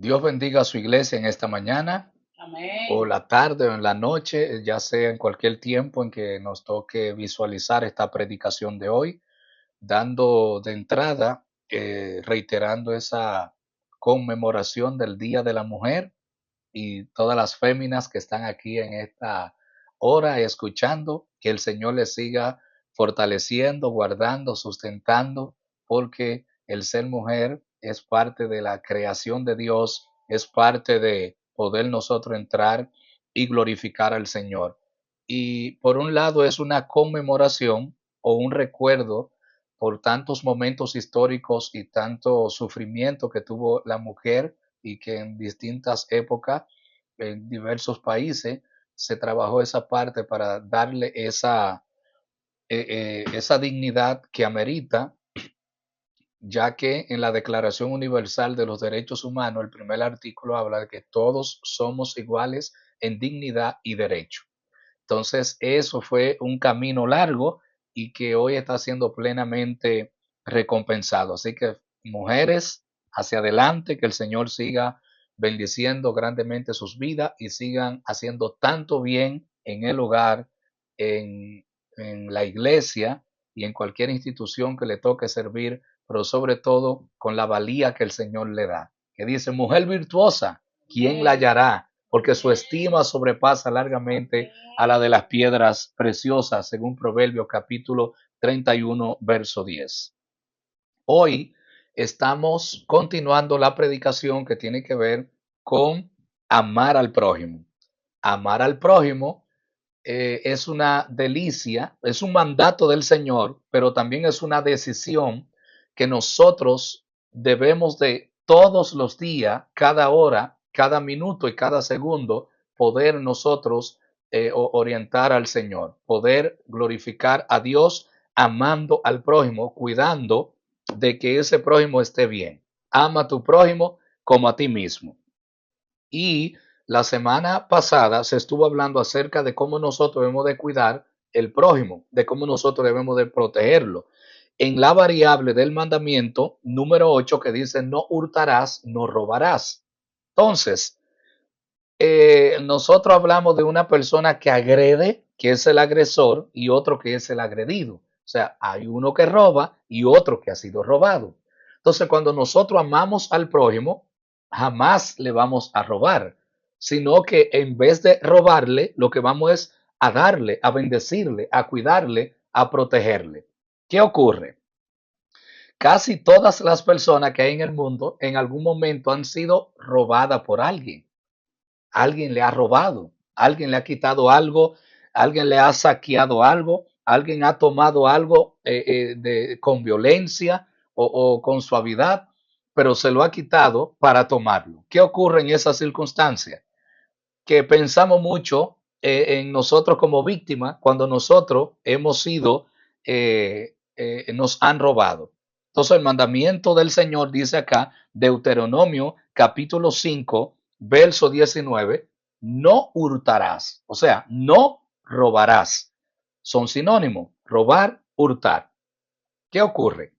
Dios bendiga a su iglesia en esta mañana, o Amén. la tarde o en la noche, ya sea en cualquier tiempo en que nos toque visualizar esta predicación de hoy, dando de entrada, reiterando esa conmemoración del Día de la Mujer y todas las féminas que están aquí en esta hora escuchando, que el Señor les siga fortaleciendo, guardando, sustentando, porque el ser mujer es parte de la creación de Dios, es parte de poder nosotros entrar y glorificar al Señor. Y por un lado es una conmemoración o un recuerdo por tantos momentos históricos y tanto sufrimiento que tuvo la mujer y que en distintas épocas, en diversos países, se trabajó esa parte para darle esa dignidad que amerita, ya que en la Declaración Universal de los Derechos Humanos, el primer artículo habla de que todos somos iguales en dignidad y derecho. Entonces, eso fue un camino largo y que hoy está siendo plenamente recompensado. Así que, mujeres, hacia adelante, que el Señor siga bendiciendo grandemente sus vidas y sigan haciendo tanto bien en el hogar, en, en la iglesia y en cualquier institución que le toque servir, pero sobre todo con la valía que el Señor le da. Que dice, mujer virtuosa, ¿quién la Amén. hallará? Porque su Amén. estima sobrepasa largamente a la de Amén. las piedras preciosas, según Proverbios capítulo 31, verso 10. Hoy estamos continuando la predicación que tiene que ver con amar al prójimo. Amar al prójimo es una delicia, es un mandato del Señor, pero también es una decisión que nosotros debemos de todos los días, cada hora, cada minuto y cada segundo, poder nosotros orientar al Señor, poder glorificar a Dios amando al prójimo, cuidando de que ese prójimo esté bien. Ama a tu prójimo como a ti mismo. Y la semana pasada se estuvo hablando acerca de cómo nosotros debemos de cuidar el prójimo, de cómo nosotros debemos de protegerlo. En la variable del mandamiento número 8 que dice no hurtarás, no robarás. Entonces, nosotros hablamos de una persona que agrede, que es el agresor, y otro que es el agredido. O sea, hay uno que roba y otro que ha sido robado. Entonces, cuando nosotros amamos al prójimo, jamás le vamos a robar, sino que en vez de robarle, lo que vamos es a darle, a bendecirle, a cuidarle, a protegerle. ¿Qué ocurre? Casi todas las personas que hay en el mundo en algún momento han sido robadas por alguien. Alguien le ha robado, alguien le ha quitado algo, alguien le ha saqueado algo, alguien ha tomado algo con violencia o con suavidad, pero se lo ha quitado para tomarlo. ¿Qué ocurre en esa circunstancia? Que pensamos mucho en nosotros como víctimas cuando nosotros hemos sido, nos han robado. Entonces el mandamiento del Señor dice acá, Deuteronomio capítulo 5 verso 19, no hurtarás, o sea, no robarás. Son sinónimos, robar, hurtar. ¿Qué ocurre?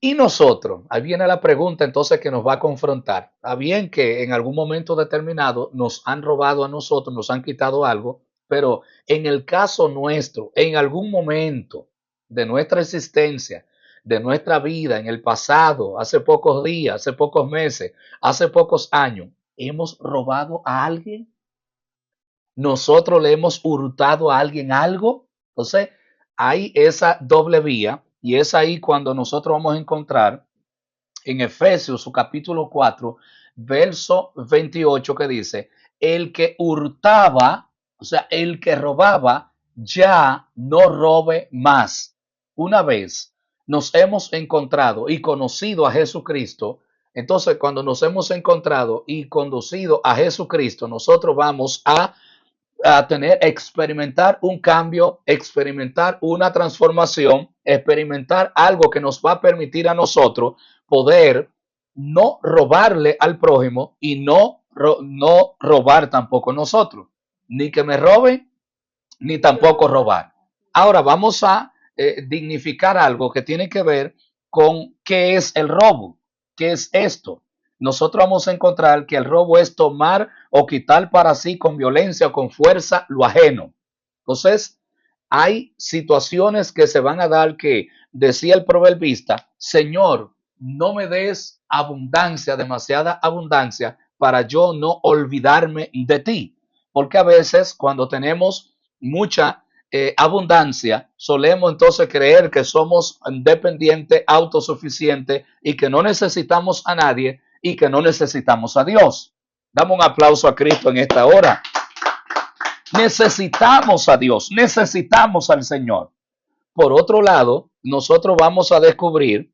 Y nosotros, ahí viene la pregunta entonces que nos va a confrontar. Está bien que en algún momento determinado nos han robado a nosotros, nos han quitado algo, pero en el caso nuestro, en algún momento de nuestra existencia, de nuestra vida, en el pasado, hace pocos días, hace pocos meses, hace pocos años, ¿hemos robado a alguien? ¿Nosotros le hemos hurtado a alguien algo? Entonces, hay esa doble vía y es ahí cuando nosotros vamos a encontrar en Efesios, su capítulo 4 verso 28 que dice, el que hurtaba, o sea, el que robaba, ya no robe más. Una vez nos hemos encontrado y conocido a Jesucristo, entonces cuando nos hemos encontrado y conducido a Jesucristo, nosotros vamos a tener, experimentar un cambio, experimentar una transformación, experimentar algo que nos va a permitir a nosotros poder no robarle al prójimo y no robar tampoco nosotros. Ni que me roben, ni tampoco robar. Ahora vamos a dignificar algo que tiene que ver con qué es el robo, qué es esto. nosotros vamos a encontrar que el robo es tomar o quitar para sí con violencia o con fuerza lo ajeno. Entonces, hay situaciones que se van a dar que decía el proverbista, Señor, no me des abundancia, demasiada abundancia, para yo no olvidarme de ti. Porque a veces cuando tenemos mucha abundancia, solemos entonces creer que somos independientes, autosuficientes y que no necesitamos a nadie y que no necesitamos a Dios. Damos un aplauso a Cristo en esta hora. Necesitamos a Dios, necesitamos al Señor. Por otro lado, nosotros vamos a descubrir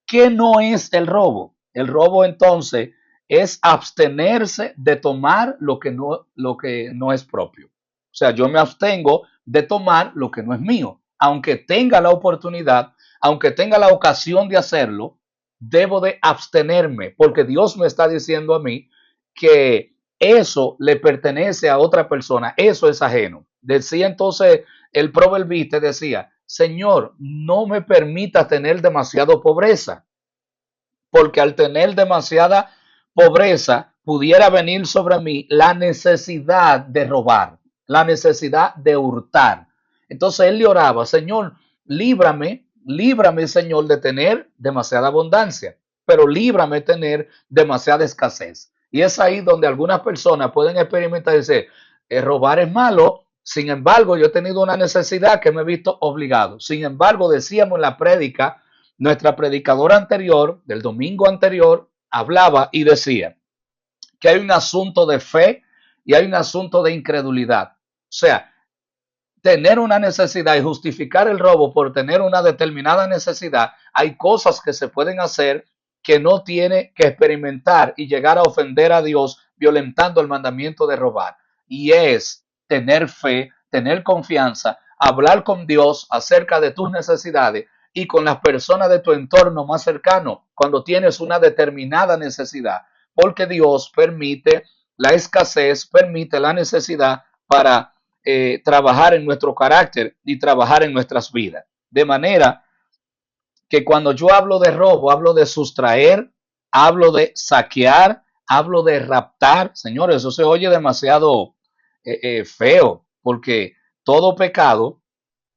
que no es el robo. El robo entonces es abstenerse de tomar lo que no es propio. O sea, yo me abstengo de tomar lo que no es mío. Aunque tenga la oportunidad, aunque tenga la ocasión de hacerlo, debo de abstenerme porque Dios me está diciendo a mí que eso le pertenece a otra persona, eso es ajeno. Decía entonces el proverbista, decía, Señor, no me permita tener demasiado pobreza, porque al tener demasiada pobreza pudiera venir sobre mí la necesidad de robar, la necesidad de hurtar. Entonces él le oraba, Señor, líbrame, líbrame, Señor, de tener demasiada abundancia, pero líbrame de tener demasiada escasez. Y es ahí donde algunas personas pueden experimentar y decir, robar es malo, sin embargo, yo he tenido una necesidad que me he visto obligado. Sin embargo, decíamos en la prédica, nuestra predicadora anterior, del domingo anterior, hablaba y decía que hay un asunto de fe y hay un asunto de incredulidad. O sea, tener una necesidad y justificar el robo por tener una determinada necesidad, hay cosas que se pueden hacer que no tiene que experimentar y llegar a ofender a Dios violentando el mandamiento de robar. Y es tener fe, tener confianza, hablar con Dios acerca de tus necesidades y con las personas de tu entorno más cercano cuando tienes una determinada necesidad, porque Dios permite la escasez, permite la necesidad para trabajar en nuestro carácter y trabajar en nuestras vidas. De manera que cuando yo hablo de robo, hablo de sustraer, hablo de saquear, hablo de raptar. Señores, eso se oye demasiado feo, porque todo pecado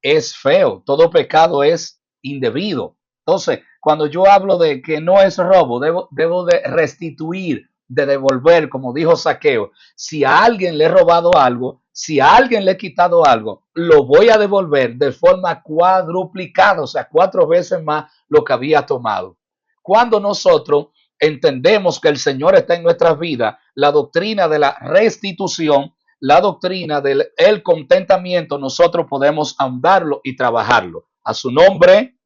es feo, todo pecado es indebido. Entonces, cuando yo hablo de que no es robo, debo de restituir, de devolver, como dijo Saqueo. Si a alguien le he robado algo, si a alguien le he quitado algo, lo voy a devolver de forma cuadruplicada, o sea, 4 veces más lo que había tomado. Cuando nosotros entendemos que el Señor está en nuestras vidas, la doctrina de la restitución, la doctrina del el contentamiento, nosotros podemos ahondarlo y trabajarlo. A su nombre,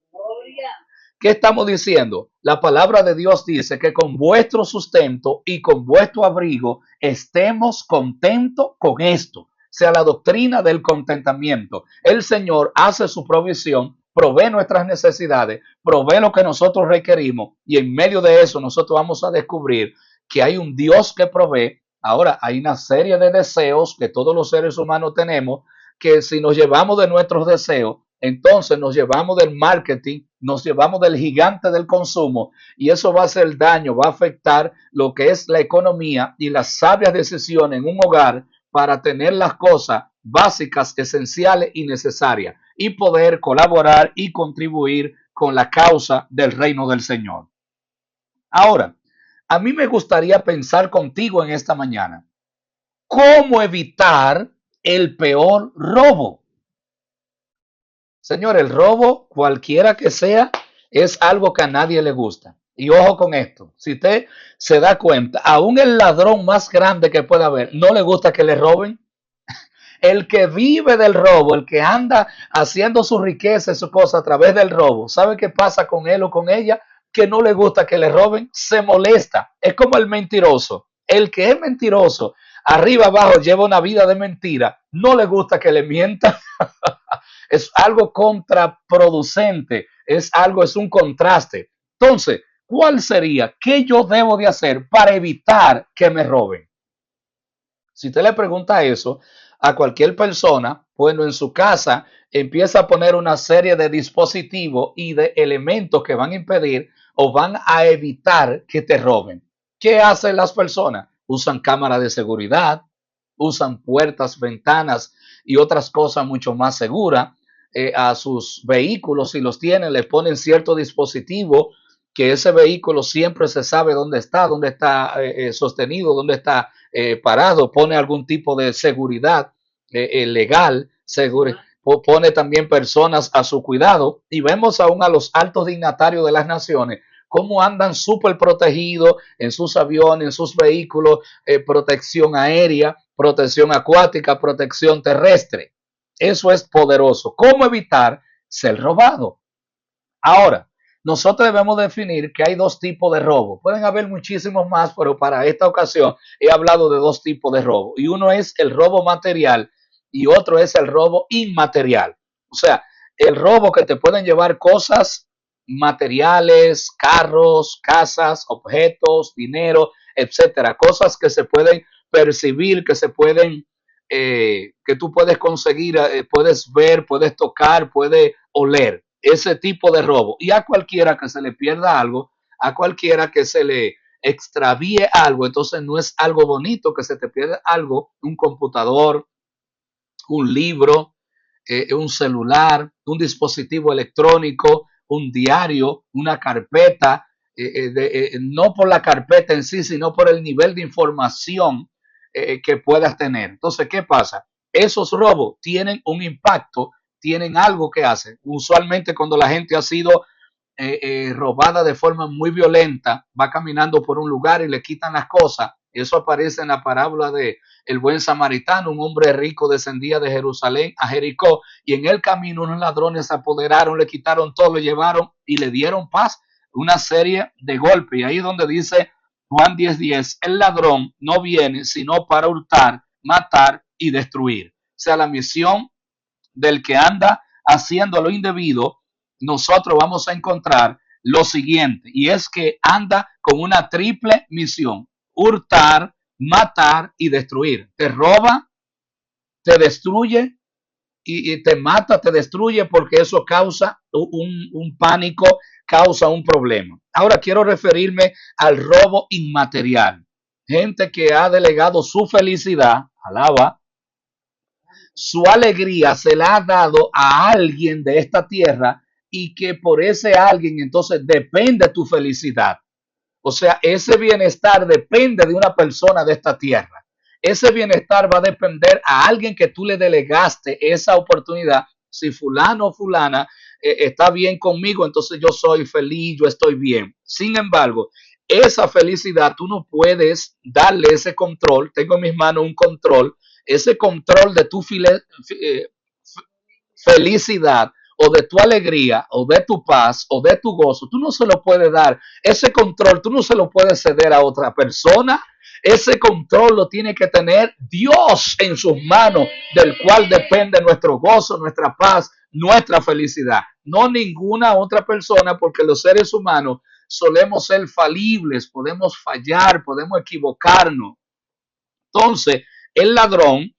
¿qué estamos diciendo? La palabra de Dios dice que con vuestro sustento y con vuestro abrigo estemos contentos con esto. O sea, la doctrina del contentamiento. El Señor hace su provisión, provee nuestras necesidades, provee lo que nosotros requerimos y en medio de eso nosotros vamos a descubrir que hay un Dios que provee. Ahora, hay una serie de deseos que todos los seres humanos tenemos que si nos llevamos de nuestros deseos, entonces nos llevamos del marketing, nos llevamos del gigante del consumo y eso va a hacer daño, va a afectar lo que es la economía y las sabias decisiones en un hogar para tener las cosas básicas, esenciales y necesarias y poder colaborar y contribuir con la causa del reino del Señor. Ahora, a mí me gustaría pensar contigo en esta mañana, ¿cómo evitar el peor robo? Señor, el robo, cualquiera que sea, es algo que a nadie le gusta. Y ojo con esto, si usted se da cuenta, aún el ladrón más grande que pueda haber, no le gusta que le roben. El que vive del robo, el que anda haciendo su riqueza y su cosa a través del robo, ¿sabe qué pasa con él o con ella? Que no le gusta que le roben, se molesta. Es como el mentiroso. El que es mentiroso, arriba abajo lleva una vida de mentira, no le gusta que le mientan. Es algo contraproducente, es un contraste. Entonces, ¿cuál sería? ¿Qué yo debo de hacer para evitar que me roben? Si usted le pregunta eso a cualquier persona, bueno, en su casa empieza a poner una serie de dispositivos y de elementos que van a impedir o van a evitar que te roben. ¿Qué hacen las personas? Usan cámaras de seguridad, usan puertas, ventanas y otras cosas mucho más seguras a sus vehículos. Si los tienen, le ponen cierto dispositivo que ese vehículo siempre se sabe dónde está sostenido, dónde está parado, pone algún tipo de seguridad legal, pone también personas a su cuidado y vemos aún a los altos dignatarios de las naciones cómo andan súper protegidos en sus aviones, en sus vehículos, protección aérea, protección acuática, protección terrestre. Eso es poderoso. ¿Cómo evitar ser robado? Ahora, nosotros debemos definir que hay dos tipos de robo. Pueden haber muchísimos más, pero para esta ocasión he hablado de dos tipos de robo. Y uno es el robo material y otro es el robo inmaterial. O sea, el robo que te pueden llevar cosas materiales, carros, casas, objetos, dinero, etcétera. Cosas que se pueden percibir, que se pueden, que tú puedes conseguir, puedes ver, puedes tocar, puedes oler ese tipo de robo. Y a cualquiera que se le pierda algo, a cualquiera que se le extravíe algo, entonces no es algo bonito que se te pierda algo, un computador, un libro, un celular, un dispositivo electrónico, un diario, una carpeta, no por la carpeta en sí, sino por el nivel de información que puedas tener. Entonces, ¿qué pasa? Esos robos tienen un impacto, tienen algo que hacen. Usualmente cuando la gente ha sido robada de forma muy violenta, va caminando por un lugar y le quitan las cosas. Eso aparece en la parábola de el buen samaritano. Un hombre rico descendía de Jerusalén a Jericó y en el camino unos ladrones se apoderaron, le quitaron todo, lo llevaron y le dieron paz. Una serie de golpes. Y ahí es donde dice Juan 10:10, el ladrón no viene sino para hurtar, matar y destruir. O sea, la misión del que anda haciendo lo indebido, nosotros vamos a encontrar lo siguiente, y es que anda con una triple misión: hurtar, matar y destruir. Te roba, te destruye y te mata, te destruye, porque eso causa un pánico, causa un problema. Ahora quiero referirme al robo inmaterial. Gente que ha delegado su felicidad, alaba, su alegría se la ha dado a alguien de esta tierra y que por ese alguien entonces depende tu felicidad. O sea, ese bienestar depende de una persona de esta tierra. Ese bienestar va a depender a alguien que tú le delegaste esa oportunidad. Si fulano o fulana está bien conmigo, entonces yo soy feliz, yo estoy bien. Sin embargo, esa felicidad tú no puedes darle ese control. Tengo en mis manos un control, ese control de tu felicidad o de tu alegría o de tu paz o de tu gozo. Tú no se lo puedes dar. Ese control tú no se lo puedes ceder a otra persona. Ese control lo tiene que tener Dios en sus manos, del cual depende nuestro gozo, nuestra paz, nuestra felicidad. No ninguna otra persona, porque los seres humanos solemos ser falibles, podemos fallar, podemos equivocarnos. Entonces, el ladrón,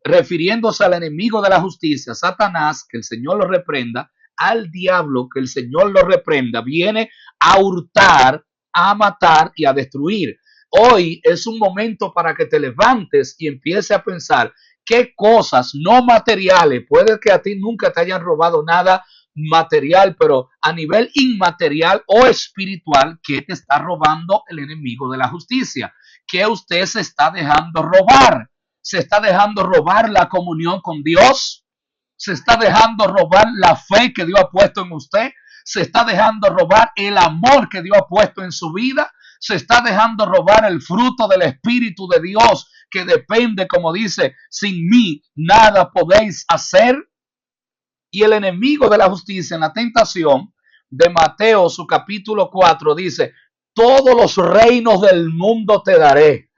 refiriéndose al enemigo de la justicia, Satanás, que el Señor lo reprenda, al diablo, que el Señor lo reprenda, viene a hurtar, a matar y a destruir. Hoy es un momento para que te levantes y empieces a pensar qué cosas no materiales, puede que a ti nunca te hayan robado nada material, pero a nivel inmaterial o espiritual, ¿qué te está robando el enemigo de la justicia? ¿Qué usted se está dejando robar? Se está dejando robar la comunión con Dios, se está dejando robar la fe que Dios ha puesto en usted, se está dejando robar el amor que Dios ha puesto en su vida, se está dejando robar el fruto del Espíritu de Dios, que depende, como dice, sin mí nada podéis hacer. Y el enemigo de la justicia, en la tentación de Mateo, su capítulo 4, dice: todos los reinos del mundo te daré.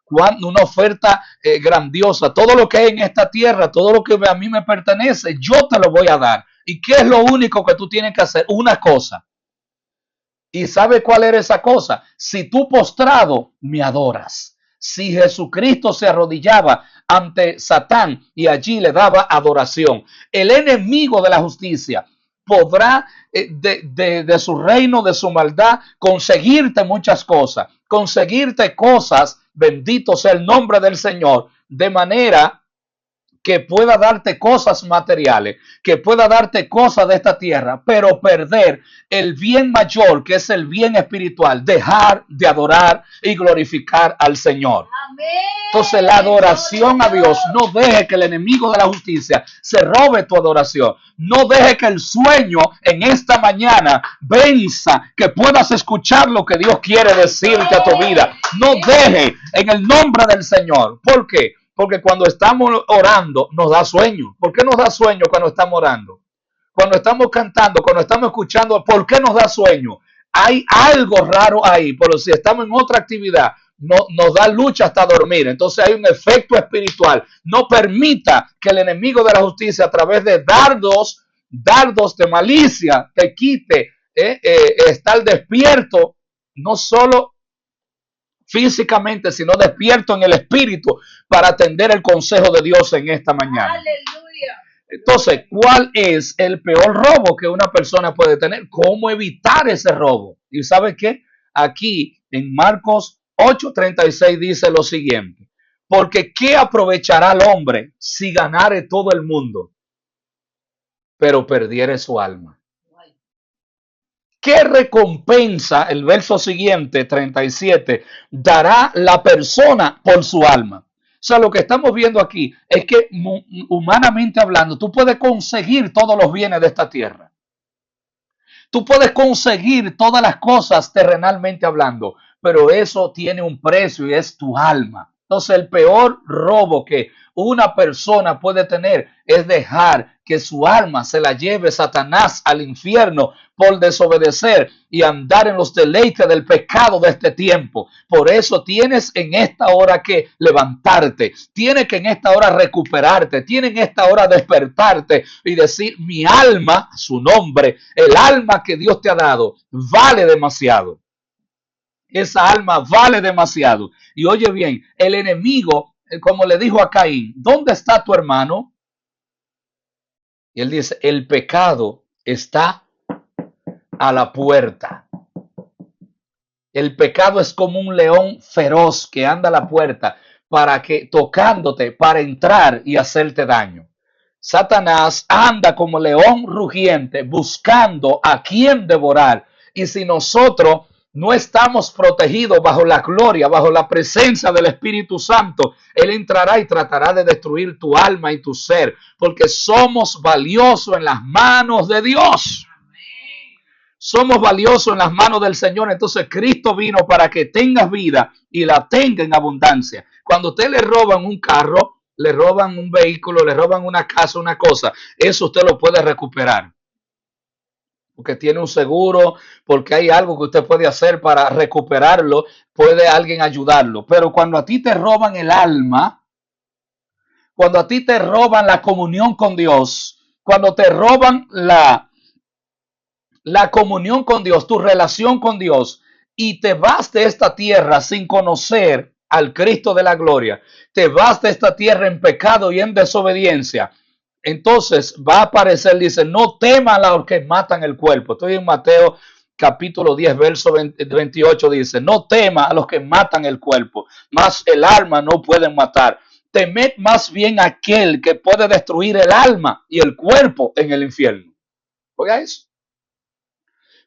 Cuando una oferta grandiosa, todo lo que hay en esta tierra, todo lo que a mí me pertenece, yo te lo voy a dar. ¿Y qué es lo único que tú tienes que hacer? Una cosa. ¿Y sabe cuál era esa cosa? Si tú postrado me adoras. Si Jesucristo se arrodillaba ante Satán y allí le daba adoración, el enemigo de la justicia podrá de su reino, de su maldad, conseguirte muchas cosas. conseguirte cosas, bendito sea el nombre del Señor, de manera que pueda darte cosas materiales, que pueda darte cosas de esta tierra, pero perder el bien mayor, que es el bien espiritual, dejar de adorar y glorificar al Señor. Amén. Entonces la adoración a Dios, no deje que el enemigo de la justicia se robe tu adoración. No deje que el sueño en esta mañana venza, que puedas escuchar lo que Dios quiere decirte a tu vida. No deje en el nombre del Señor. ¿Por qué? Porque cuando estamos orando nos da sueño. ¿Por qué nos da sueño cuando estamos orando? Cuando estamos cantando, cuando estamos escuchando, ¿por qué nos da sueño? Hay algo raro ahí, pero si estamos en otra actividad, nos da lucha hasta dormir. Entonces hay un efecto espiritual. No permita que el enemigo de la justicia, a través de dardos de malicia, te quite estar despierto, no solo físicamente, sino despierto en el espíritu para atender el consejo de Dios en esta mañana. Aleluya. Entonces, ¿cuál es el peor robo que una persona puede tener? ¿Cómo evitar ese robo? ¿Y sabe qué? Aquí en Marcos 8:36 dice lo siguiente: porque ¿qué aprovechará el hombre si ganare todo el mundo, pero perdiere su alma? ¿Qué recompensa, el verso siguiente, 37, dará la persona por su alma? O sea, lo que estamos viendo aquí es que humanamente hablando, tú puedes conseguir todos los bienes de esta tierra. Tú puedes conseguir todas las cosas terrenalmente hablando, pero eso tiene un precio y es tu alma. Entonces, el peor robo que una persona puede tener es dejar que su alma se la lleve Satanás al infierno por desobedecer y andar en los deleites del pecado de este tiempo. Por eso tienes en esta hora que levantarte, tienes que en esta hora recuperarte, tienes en esta hora despertarte y decir: mi alma, su nombre, el alma que Dios te ha dado, vale demasiado. Esa alma vale demasiado. Y oye bien, el enemigo, como le dijo a Caín, ¿dónde está tu hermano? Y él dice: el pecado está a la puerta. El pecado es como un león feroz que anda a la puerta para que, tocándote, para entrar y hacerte daño. Satanás anda como león rugiente buscando a quien devorar. Y si nosotros no estamos protegidos bajo la gloria, bajo la presencia del Espíritu Santo, Él entrará y tratará de destruir tu alma y tu ser, porque somos valiosos en las manos de Dios. Somos valiosos en las manos del Señor. Entonces Cristo vino para que tengas vida y la tenga en abundancia. Cuando usted le roban un carro, le roban un vehículo, le roban una casa, una cosa, eso usted lo puede recuperar. Porque tiene un seguro, porque hay algo que usted puede hacer para recuperarlo, puede alguien ayudarlo. Pero cuando a ti te roban el alma, cuando a ti te roban la comunión con Dios, cuando te roban la comunión con Dios, tu relación con Dios, y te vas de esta tierra sin conocer al Cristo de la gloria, te vas de esta tierra en pecado y en desobediencia, entonces va a aparecer, dice: no teman a los que matan el cuerpo. Estoy en Mateo capítulo 10, verso 28, dice: no tema a los que matan el cuerpo, mas el alma no pueden matar. Temed más bien aquel que puede destruir el alma y el cuerpo en el infierno. Oiga eso.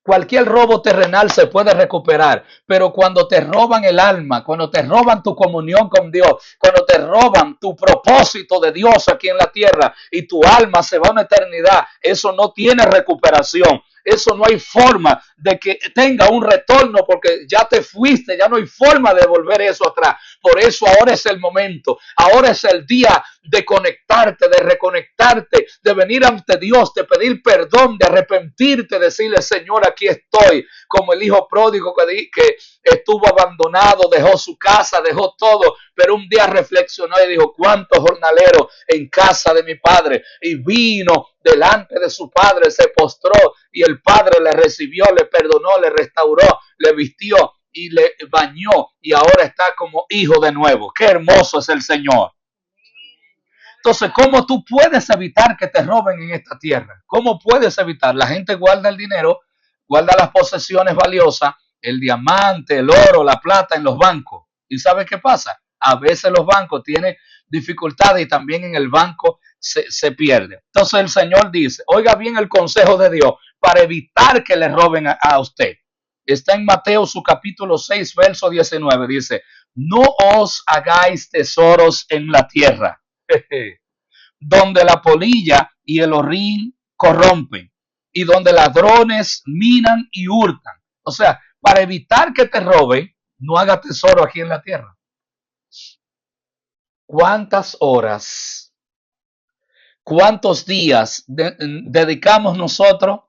Cualquier robo terrenal se puede recuperar, pero cuando te roban el alma, cuando te roban tu comunión con Dios, cuando te roban tu propósito de Dios aquí en la tierra y tu alma se va a una eternidad, eso no tiene recuperación. Eso no hay forma de que tenga un retorno, porque ya te fuiste, ya no hay forma de volver eso atrás. Por eso ahora es el momento, ahora es el día de conectarte, de reconectarte, de venir ante Dios, de pedir perdón, de arrepentirte, decirle: Señor, aquí estoy, como el hijo pródigo que estuvo abandonado, dejó su casa, dejó todo, pero un día reflexionó y dijo: ¿cuántos jornaleros en casa de mi padre? Y vino delante de su padre, se postró y el padre le recibió, le perdonó, le restauró, le vistió y le bañó y ahora está como hijo de nuevo. Qué hermoso es el Señor. Entonces, ¿cómo tú puedes evitar que te roben en esta tierra? ¿Cómo puedes evitar? La gente guarda el dinero, guarda las posesiones valiosas, el diamante, el oro, la plata en los bancos. ¿Y sabe qué pasa? A veces los bancos tienen dificultades y también en el banco se pierde. Entonces el Señor dice, oiga bien el consejo de Dios para evitar que le roben a usted. Está en Mateo su capítulo 6, verso 19. Dice, no os hagáis tesoros en la tierra, donde la polilla y el horrín corrompen y donde ladrones minan y hurtan. O sea, para evitar que te roben, no haga tesoro aquí en la tierra. ¿Cuántas horas, cuántos días dedicamos nosotros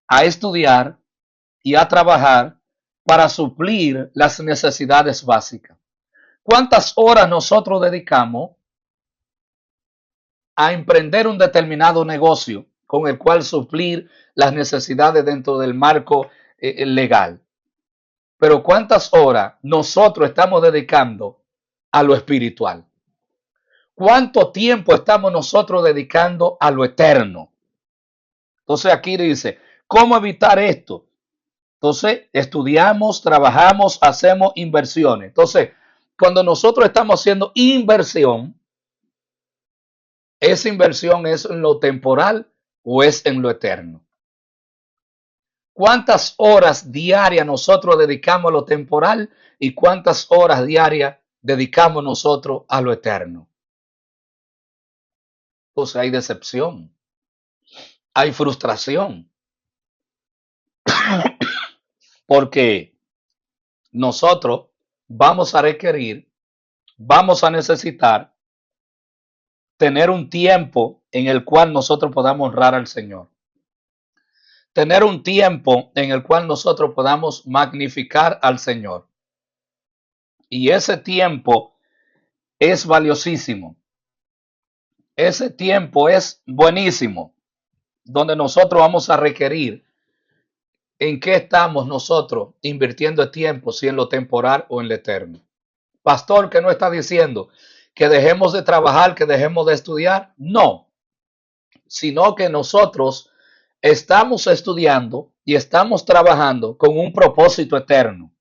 a estudiar y a trabajar para suplir las necesidades básicas? ¿Cuántas horas nosotros dedicamos a emprender un determinado negocio con el cual suplir las necesidades dentro del marco legal? Pero ¿cuántas horas nosotros estamos dedicando a lo espiritual? ¿Cuánto tiempo estamos nosotros dedicando a lo eterno? Entonces aquí dice, ¿cómo evitar esto? Entonces, estudiamos, trabajamos, hacemos inversiones. Entonces, cuando nosotros estamos haciendo inversión, ¿esa inversión es en lo temporal o es en lo eterno? ¿Cuántas horas diarias nosotros dedicamos a lo temporal y cuántas horas diarias dedicamos nosotros a lo eterno? Pues hay decepción, hay frustración, porque nosotros vamos a requerir, vamos a necesitar tener un tiempo en el cual nosotros podamos honrar al Señor. Tener un tiempo en el cual nosotros podamos magnificar al Señor. Y ese tiempo es valiosísimo. Ese tiempo es buenísimo, donde nosotros vamos a requerir en qué estamos nosotros invirtiendo el tiempo, si en lo temporal o en lo eterno. Pastor, ¿qué no está diciendo? Que dejemos de trabajar, que dejemos de estudiar. No, sino que nosotros estamos estudiando y estamos trabajando con un propósito eterno,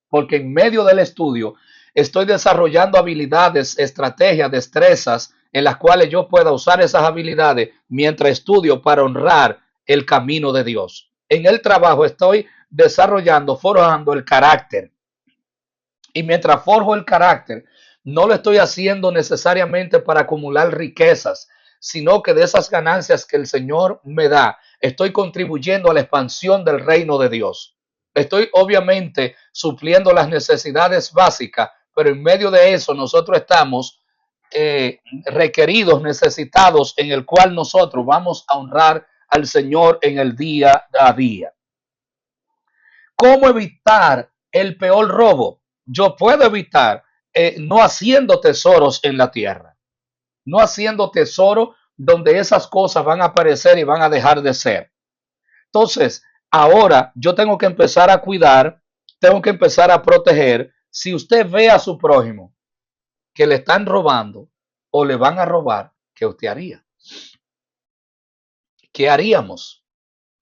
porque en medio del estudio estoy desarrollando habilidades, estrategias, destrezas en las cuales yo pueda usar esas habilidades mientras estudio para honrar el camino de Dios. En el trabajo estoy desarrollando, forjando el carácter. Y mientras forjo el carácter, no lo estoy haciendo necesariamente para acumular riquezas, sino que de esas ganancias que el Señor me da, estoy contribuyendo a la expansión del reino de Dios. Estoy obviamente supliendo las necesidades básicas, pero en medio de eso nosotros estamos requeridos, necesitados, en el cual nosotros vamos a honrar al Señor en el día a día. ¿Cómo evitar el peor robo? Yo puedo evitar no haciendo tesoros en la tierra, no haciendo tesoro donde esas cosas van a aparecer y van a dejar de ser. Entonces, ahora yo tengo que empezar a cuidar, tengo que empezar a proteger. Si usted ve a su prójimo que le están robando o le van a robar, ¿qué usted haría? ¿Qué haríamos?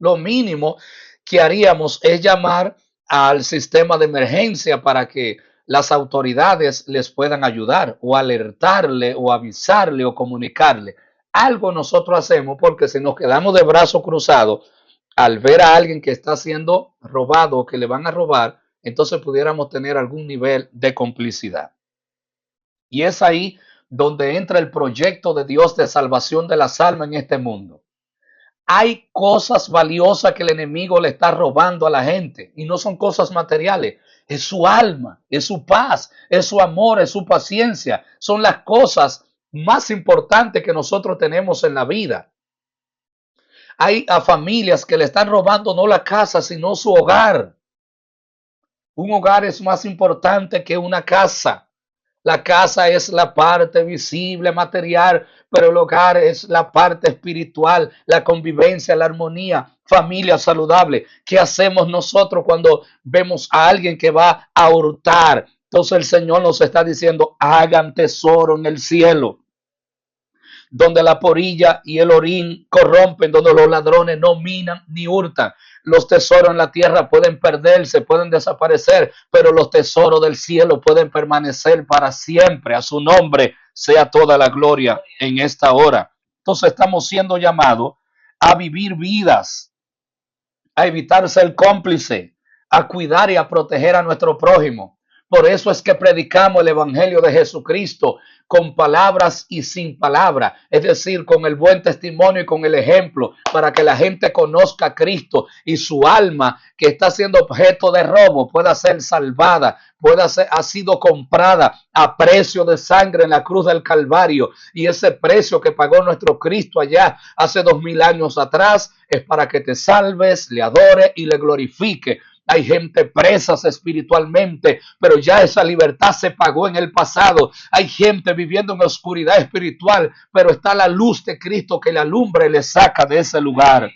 Lo mínimo que haríamos es llamar al sistema de emergencia para que las autoridades les puedan ayudar o alertarle o avisarle o comunicarle. Algo nosotros hacemos, porque si nos quedamos de brazos cruzados al ver a alguien que está siendo robado o que le van a robar, entonces pudiéramos tener algún nivel de complicidad. Y es ahí donde entra el proyecto de Dios de salvación de las almas en este mundo. Hay cosas valiosas que el enemigo le está robando a la gente y no son cosas materiales. Es su alma, es su paz, es su amor, es su paciencia. Son las cosas más importantes que nosotros tenemos en la vida. Hay a familias que le están robando no la casa, sino su hogar. Un hogar es más importante que una casa. La casa es la parte visible, material, pero el hogar es la parte espiritual, la convivencia, la armonía, familia saludable. ¿Qué hacemos nosotros cuando vemos a alguien que va a hurtar? Entonces el Señor nos está diciendo, hagan tesoro en el cielo, donde la porilla y el orín corrompen, donde los ladrones no minan ni hurtan. Los tesoros en la tierra pueden perderse, pueden desaparecer, pero los tesoros del cielo pueden permanecer para siempre. A su nombre sea toda la gloria en esta hora. Entonces estamos siendo llamados a vivir vidas, a evitar ser cómplice, a cuidar y a proteger a nuestro prójimo. Por eso es que predicamos el Evangelio de Jesucristo con palabras y sin palabras, es decir, con el buen testimonio y con el ejemplo, para que la gente conozca a Cristo y su alma, que está siendo objeto de robo, pueda ser salvada, ha sido comprada a precio de sangre en la cruz del Calvario, y ese precio que pagó nuestro Cristo allá hace 2000 años atrás es para que te salves, le adore y le glorifique. Hay gente presas espiritualmente, pero ya esa libertad se pagó en el pasado. Hay gente viviendo en oscuridad espiritual, pero está la luz de Cristo que le alumbra y le saca de ese lugar.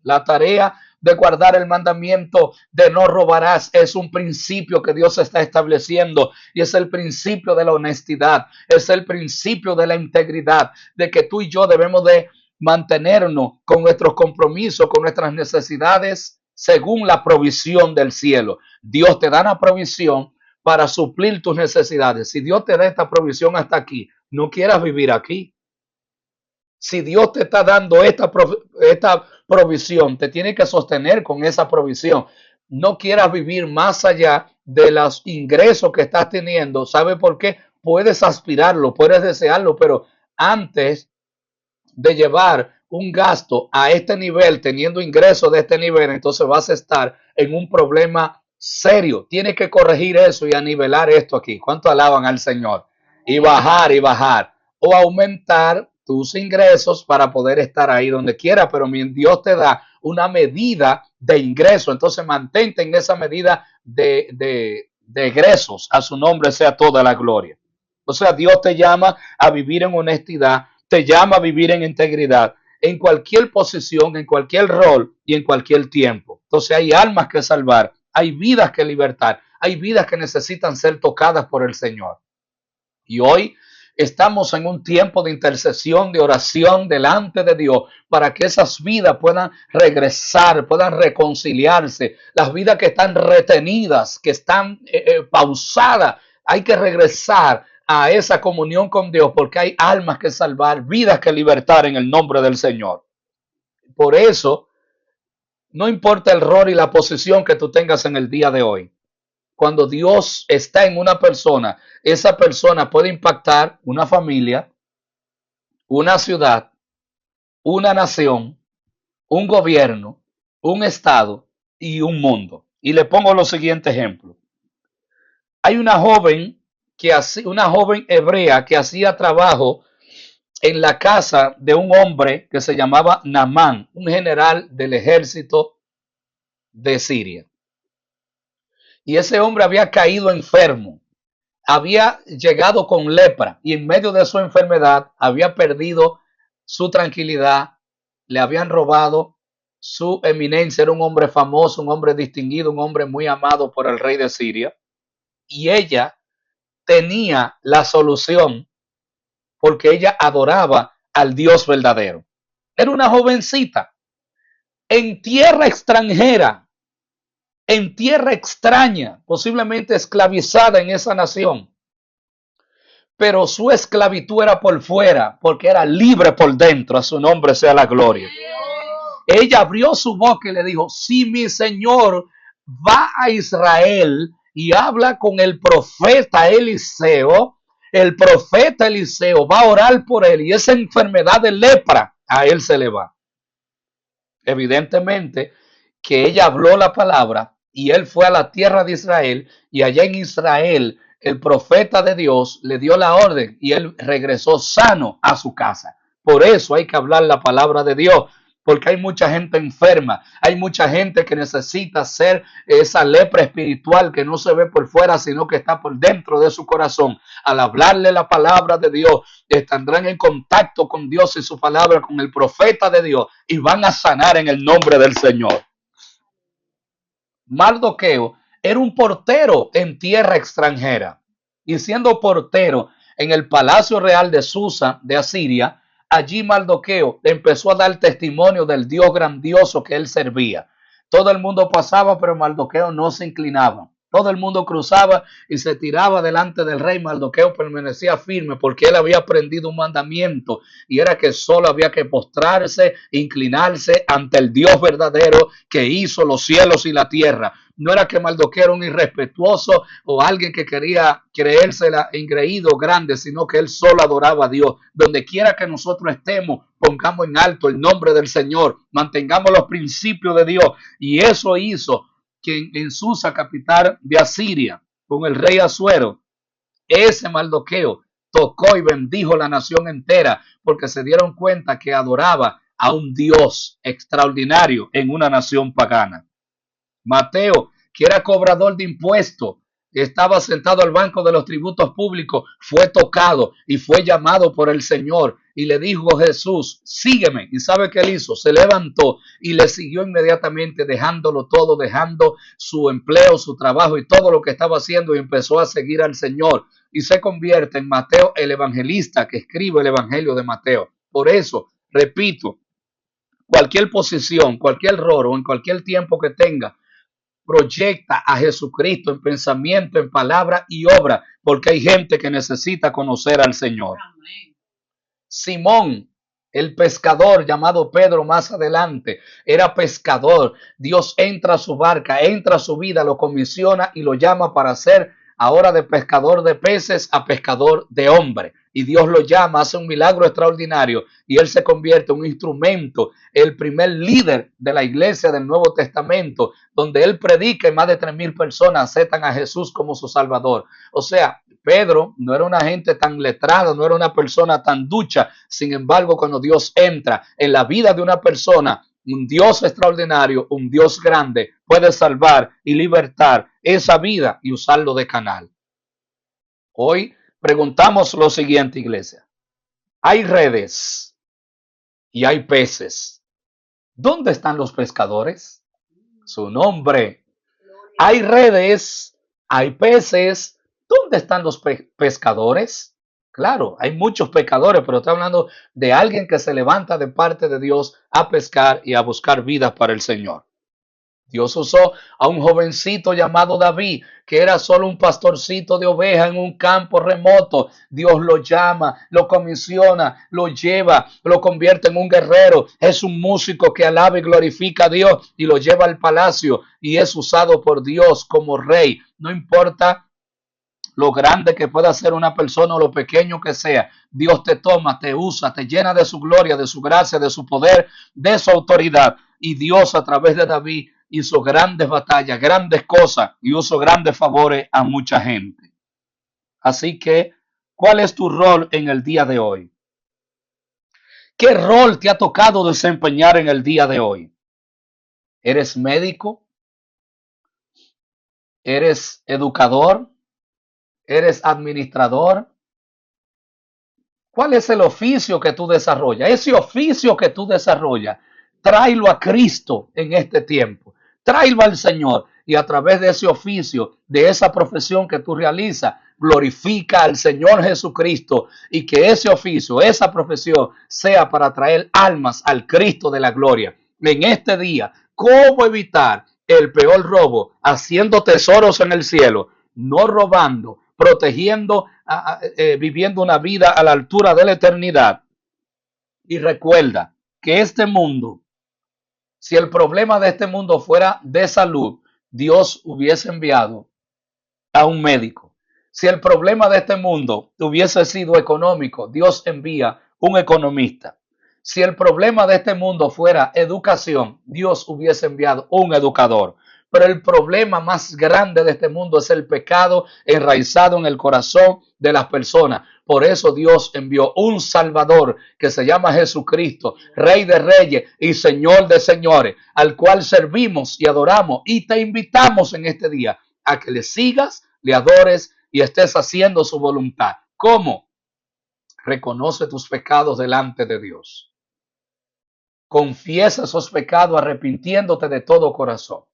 La tarea de guardar el mandamiento de no robarás es un principio que Dios está estableciendo, y es el principio de la honestidad, es el principio de la integridad, de que tú y yo debemos de mantenernos con nuestros compromisos, con nuestras necesidades, según la provisión del cielo. Dios te da una provisión para suplir tus necesidades. Si Dios te da esta provisión hasta aquí, no quieras vivir aquí. Si Dios te está dando esta provisión, te tiene que sostener con esa provisión. No quieras vivir más allá de los ingresos que estás teniendo. ¿Sabe por qué? Puedes aspirarlo, puedes desearlo, pero antes de llevar un gasto a este nivel, teniendo ingresos de este nivel, entonces vas a estar en un problema serio. Tienes que corregir eso y a nivelar esto aquí. ¿Cuánto alaban al Señor? Y bajar o aumentar tus ingresos para poder estar ahí donde quiera, pero Dios te da una medida de ingreso, entonces mantente en esa medida de egresos. A su nombre sea toda la gloria. O sea, Dios te llama a vivir en honestidad, te llama a vivir en integridad, en cualquier posición, en cualquier rol y en cualquier tiempo. Entonces hay almas que salvar, hay vidas que libertar, hay vidas que necesitan ser tocadas por el Señor. Y hoy estamos en un tiempo de intercesión, de oración delante de Dios, para que esas vidas puedan regresar, puedan reconciliarse. Las vidas que están retenidas, que están pausadas, hay que regresar a esa comunión con Dios, porque hay almas que salvar, vidas que libertar en el nombre del Señor. Por eso, no importa el rol y la posición que tú tengas en el día de hoy, cuando Dios está en una persona, esa persona puede impactar una familia, una ciudad, una nación, un gobierno, un estado y un mundo. Y le pongo los siguientes ejemplos. Hay una joven una joven hebrea que hacía trabajo en la casa de un hombre que se llamaba Naamán, un general del ejército de Siria. Y ese hombre había caído enfermo, había llegado con lepra y en medio de su enfermedad había perdido su tranquilidad, le habían robado su eminencia, era un hombre famoso, un hombre distinguido, un hombre muy amado por el rey de Siria, y ella tenía la solución porque ella adoraba al Dios verdadero. Era una jovencita en tierra extranjera, en tierra extraña, posiblemente esclavizada en esa nación, pero su esclavitud era por fuera, porque era libre por dentro. A su nombre sea la gloria. Ella abrió su boca y le dijo: si mi Señor va a Israel y habla con el profeta Eliseo, el profeta Eliseo va a orar por él y esa enfermedad de lepra a él se le va. Evidentemente que ella habló la palabra y él fue a la tierra de Israel, y allá en Israel el profeta de Dios le dio la orden y él regresó sano a su casa. Por eso hay que hablar la palabra de Dios, porque hay mucha gente enferma, hay mucha gente que necesita ser esa lepra espiritual que no se ve por fuera, sino que está por dentro de su corazón. Al hablarle la palabra de Dios, estarán en contacto con Dios y su palabra, con el profeta de Dios, y van a sanar en el nombre del Señor. Mardoqueo era un portero en tierra extranjera, y siendo portero en el palacio real de Susa de Asiria, allí Mardoqueo empezó a dar testimonio del Dios grandioso que él servía. Todo el mundo pasaba, pero Mardoqueo no se inclinaba. Todo el mundo cruzaba y se tiraba delante del rey. Mardoqueo permanecía firme porque él había aprendido un mandamiento y era que solo había que postrarse, inclinarse ante el Dios verdadero que hizo los cielos y la tierra. No era que Mardoqueo era un irrespetuoso o alguien que quería creérsela engreído grande, sino que él solo adoraba a Dios. Donde quiera que nosotros estemos, pongamos en alto el nombre del Señor, mantengamos los principios de Dios. Y eso hizo que en Susa, capital de Asiria, con el rey Asuero, ese Mardoqueo tocó y bendijo la nación entera porque se dieron cuenta que adoraba a un Dios extraordinario en una nación pagana. Mateo, que era cobrador de impuestos, estaba sentado al banco de los tributos públicos, fue tocado y fue llamado por el Señor y le dijo Jesús, sígueme. ¿Y sabe qué él hizo? Se levantó y le siguió inmediatamente, dejándolo todo, dejando su empleo, su trabajo y todo lo que estaba haciendo, y empezó a seguir al Señor y se convierte en Mateo el evangelista que escribe el evangelio de Mateo. Por eso, repito, cualquier posición, cualquier rol o en cualquier tiempo que tenga, proyecta a Jesucristo en pensamiento, en palabra y obra, porque hay gente que necesita conocer al Señor. Amén. Simón, el pescador llamado Pedro más adelante, era pescador. Dios entra a su barca, entra a su vida, lo comisiona y lo llama para ser ahora de pescador de peces a pescador de hombre. Y Dios lo llama, hace un milagro extraordinario y él se convierte en un instrumento, el primer líder de la iglesia del Nuevo Testamento, donde él predica y más de 3,000 personas aceptan a Jesús como su Salvador. O sea, Pedro no era una gente tan letrada, no era una persona tan ducha. Sin embargo, cuando Dios entra en la vida de una persona, un Dios extraordinario, un Dios grande, puede salvar y libertar esa vida y usarlo de canal. Hoy preguntamos lo siguiente, iglesia. Hay redes y hay peces. ¿Dónde están los pescadores? Su nombre. Hay redes, hay peces. ¿Dónde están los pescadores? Claro, hay muchos pescadores, pero estoy hablando de alguien que se levanta de parte de Dios a pescar y a buscar vidas para el Señor. Dios usó a un jovencito llamado David, que era solo un pastorcito de ovejas en un campo remoto. Dios lo llama, lo comisiona, lo lleva, lo convierte en un guerrero. Es un músico que alaba y glorifica a Dios y lo lleva al palacio y es usado por Dios como rey. No importa lo grande que pueda ser una persona o lo pequeño que sea, Dios te toma, te usa, te llena de su gloria, de su gracia, de su poder, de su autoridad. Y Dios a través de David hizo grandes batallas, grandes cosas y usó grandes favores a mucha gente. Así que, ¿cuál es tu rol en el día de hoy? ¿Qué rol te ha tocado desempeñar en el día de hoy? ¿Eres médico? ¿Eres educador? ¿Eres administrador? ¿Cuál es el oficio que tú desarrollas? Ese oficio que tú desarrollas, tráelo a Cristo en este tiempo. Tráelo al Señor y a través de ese oficio, de esa profesión que tú realizas, glorifica al Señor Jesucristo y que ese oficio, esa profesión sea para traer almas al Cristo de la gloria. En este día, ¿cómo evitar el peor robo? Haciendo tesoros en el cielo, no robando, protegiendo, viviendo una vida a la altura de la eternidad. Y recuerda que este mundo, si el problema de este mundo fuera de salud, Dios hubiese enviado a un médico. Si el problema de este mundo hubiese sido económico, Dios envía un economista. Si el problema de este mundo fuera educación, Dios hubiese enviado un educador. Pero el problema más grande de este mundo es el pecado enraizado en el corazón de las personas. Por eso Dios envió un Salvador que se llama Jesucristo, Rey de Reyes y Señor de Señores, al cual servimos y adoramos. Y te invitamos en este día a que le sigas, le adores y estés haciendo su voluntad. ¿Cómo? Reconoce tus pecados delante de Dios. Confiesa esos pecados arrepintiéndote de todo corazón.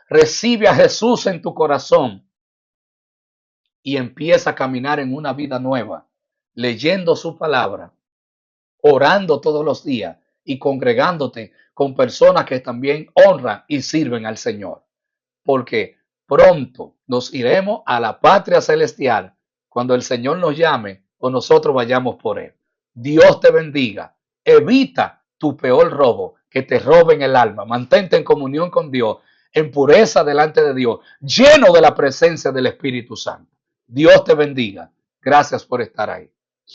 Recibe a Jesús en tu corazón y empieza a caminar en una vida nueva, leyendo su palabra, orando todos los días y congregándote con personas que también honran y sirven al Señor. Porque pronto nos iremos a la patria celestial cuando el Señor nos llame o nosotros vayamos por Él. Dios te bendiga. Evita tu peor robo, que te roben el alma. Mantente en comunión con Dios, en pureza delante de Dios, lleno de la presencia del Espíritu Santo. Dios te bendiga. Gracias por estar ahí.